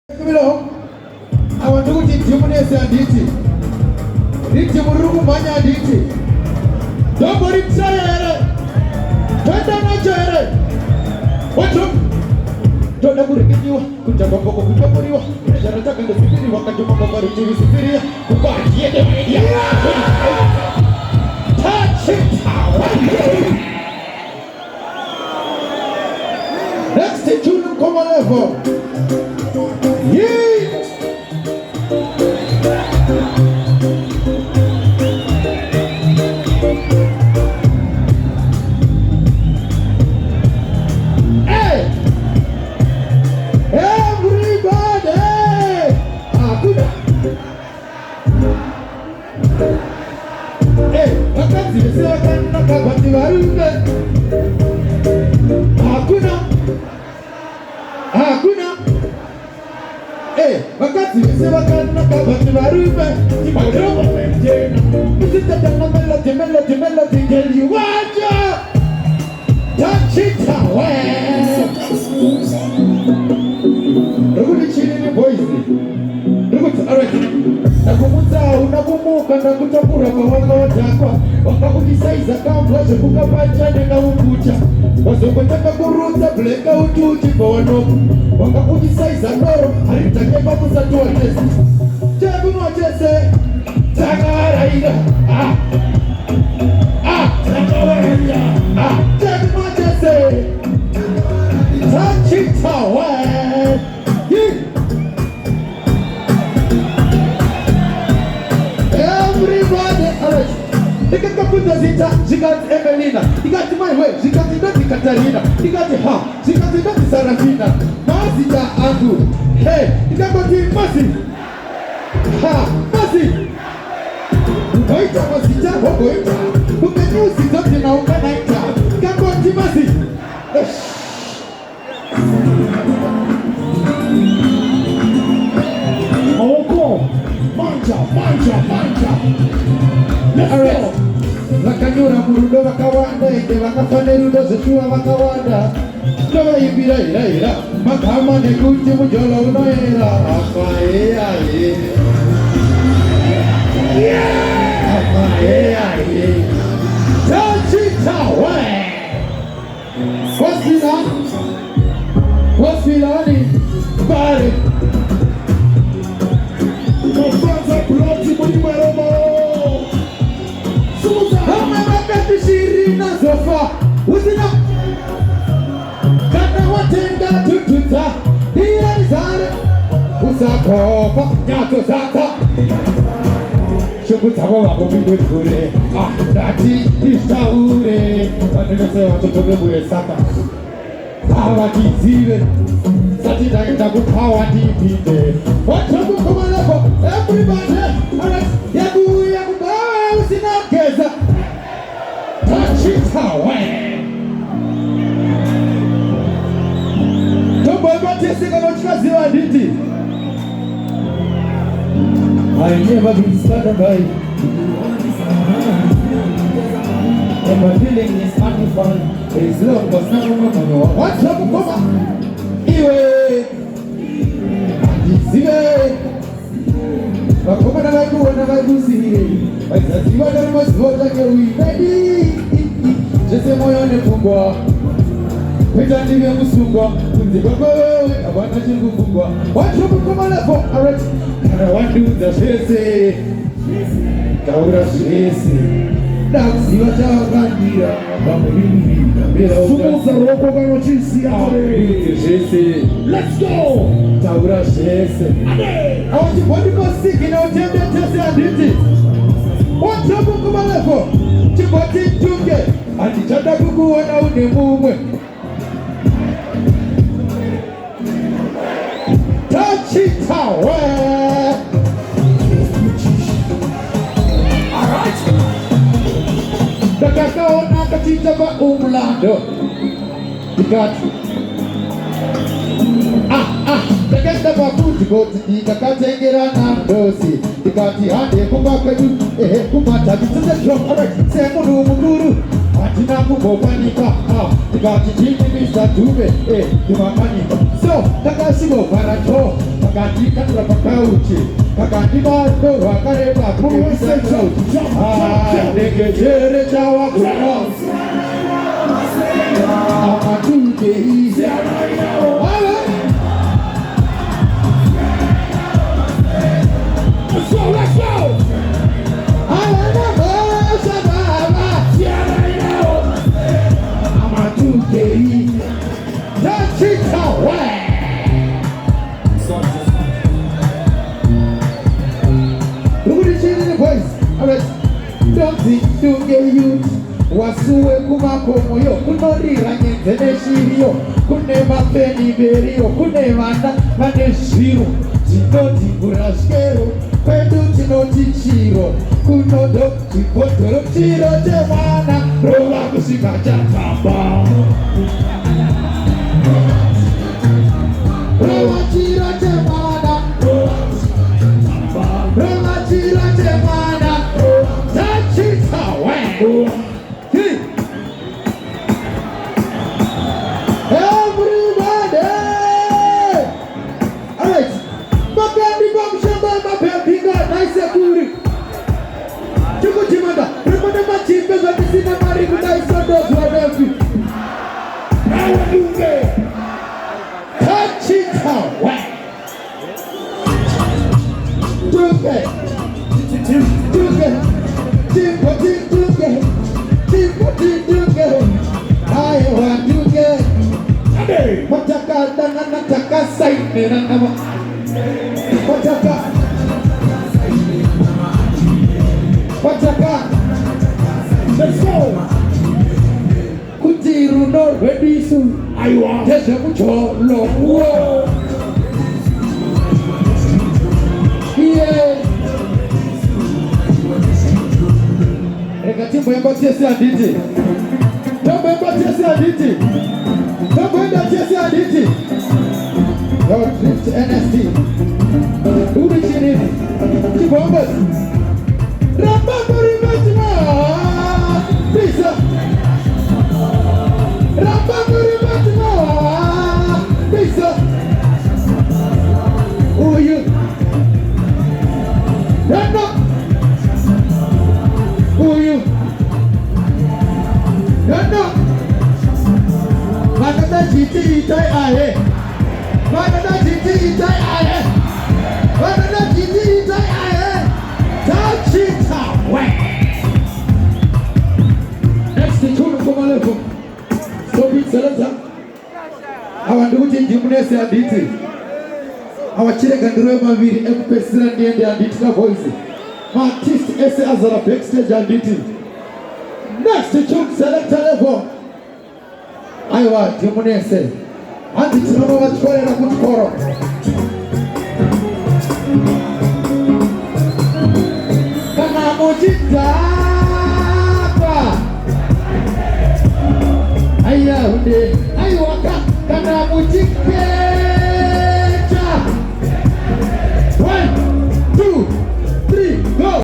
I want to get you money and DT. Rich Murugu Manya DT. Nobody tired. Don't tired. What's up? Don't ever get you. Could you go to the Puri? Sharata and the city, what can you come over to the city? Goodbye. Touch it. Next to June, come on level. Melody, girl, you want ya? Touch it away. Ruguli chini ni boys. Ruguli, alright. Nakumuta, unakumuka, nakutapura kwa wanga watakwa. Wakakujisaiza kama wache kukapacha nenda ukucha. Wasokotaka kuruta, bleka ututi kwa wanoku. Wakakujisaiza noro, haritake pakusa tuwa tesi. Jagu mwachese, tagara ida. Touch it away. Everybody, alright. They can come with the Zita, she got Evelina. He got my way, she got the Katarina. He got the ha, she got the Sarafina. Mazita Angu. Hey, he got the Masi. Ha, Masi. Wait, Mazita, wait. Who can use it up in our night? Come on, Timothy. Oh, go. Manja. Let's go. Lakanyura murudo wakawanda, ite wakafane rudo zeshua wakawanda. Nova ira. Makama nekuti mujolo unoera. Afae. Yeah. Touch it away. What's Milani? Bari. Mafasa ploti mwenyeromo. Suza. Hama wakati shirina zofa. Uzina. Kata watenga tututa. Hira nizare. Usakofa. Nyato zata. Shukutabo wako bidure, dati ishaure, wanenese watoto wewe saka. Hawa kizive, sati naenda kupawa dipinde. Watoto kama lako, everybody, alright, yaku bawa usinakeza. Touch it away. Tombo yote kama tukaziwa diti. I never been started by and my feeling is unfun. It's love was not one. What's up, Papa? Iwe Iwe Papa na vai kuona vai kusi. Azaziwa na mosvoza ke uibedi. Jese moyo ne fungwa. Peta ndivyo kusungwa. Kunzibako abana chingu fungwa. What's up, Papa level? Alright. I want to do the shese. Taura shese. Daxi wacha bandira. Bamulini. Sumuza roko gano chisi ate. Shese. Let's go. Taura shese. Ade. I want to body go sick in our temple test aditi. What's up kuma level? Chiboti tunge. Ati chata kuku wana unemumwe. Touch it away. Dakakaona katika umlando. Dikati. Dakenda babuti goti dikakatengera na dosi. Dikati hande kumbaka yu. Kumata bitse drop. Alright. Semu munguru. Atina kubopanika. Dikati chini bisa tube. Dumapanika. So, takashigo barato. Pakatika pakauchi Pakatika ndoro akareba kumwese sauti Nekejere chawa kuno Amatuke hii Let's go, let's go! That's it away! Look at the change in the voice. Alright. Don't think to get you. Wasuwe kumakomo yo. Kunori ranye teneshi yo. Kunema peni beri yo. Kunema na maneshiro. Chinoti kurashkero. Kwedu chinoti chiro. Kunodo chikotoro chiro temana. Rola kusika chatamba. Rola chiro temana. Rola chiro temana. Touch it away. Everybody. All right. Mapendi kwa mshamba mapendi kwa nice kuri. Chuko chimanda. Remember machimbe za tisina mari kuna isodo kwa defi. Nawa dunge. Touch it away. Dunge. Dunge. Dunge. I want dunge. Mataka dana nataka saine na nama. Mataka. Let's go. Kutiru no ready soon. I want. Just a mucholo. Whoa. Yeah. Timbo yamba tiesi aditi. Timbo yamba tiesi aditi. Timbo yamba tiesi aditi. Your drift NST. Uri chini. Timbo yamba. Ramba muri matima. Pisa. Ramba muri matima. Pisa. Uyu. Ramba. Uyu. Randa, Manada GT itai ahe, Manada GT itai ahe, Manada GT itai ahe. Touch it away. Next to Chulu Kumalefu, so big selector. Our duty Jimunese Aditi, our children Gandre Maviri, M. and the Aditi voice. My artist S. Azara backstage Aditi. Next to Chuk selector level. I want Jimunese. And it's no more for a good forum. Kanamujita. Ayah, I want Kanamujita.